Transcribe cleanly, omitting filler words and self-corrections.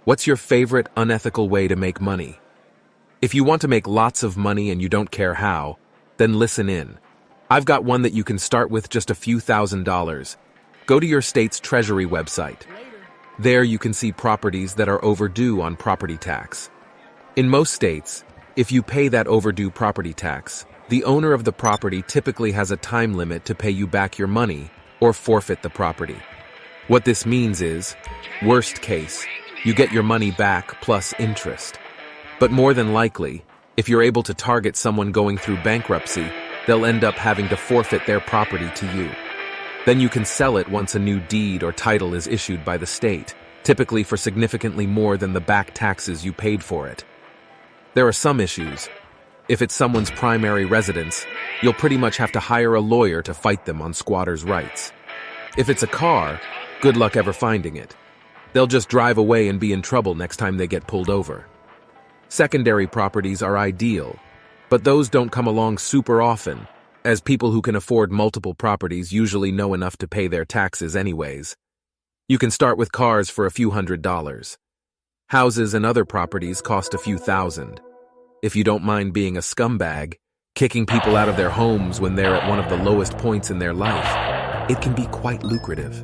What's your favorite unethical way to make money? If you want to make lots of money and you don't care how, then listen in. I've got one that you can start with just a few $1,000s. Go to your state's treasury website. There you can see properties that are overdue on property tax. In most states, if you pay that overdue property tax, the owner of the property typically has a time limit to pay you back your money or forfeit the property. What this means is, worst case, you get your money back plus interest. But more than likely, if you're able to target someone going through bankruptcy, they'll end up having to forfeit their property to you. Then you can sell it once a new deed or title is issued by the state, typically for significantly more than the back taxes you paid for it. There are some issues. If it's someone's primary residence, you'll pretty much have to hire a lawyer to fight them on squatters' rights. If it's a car, good luck ever finding it. They'll just drive away and be in trouble next time they get pulled over. Secondary properties are ideal, but those don't come along super often, as people who can afford multiple properties usually know enough to pay their taxes anyways. You can start with cars for a few $100s. Houses and other properties cost a few $1,000. If you don't mind being a scumbag, kicking people out of their homes when they're at one of the lowest points in their life, it can be quite lucrative.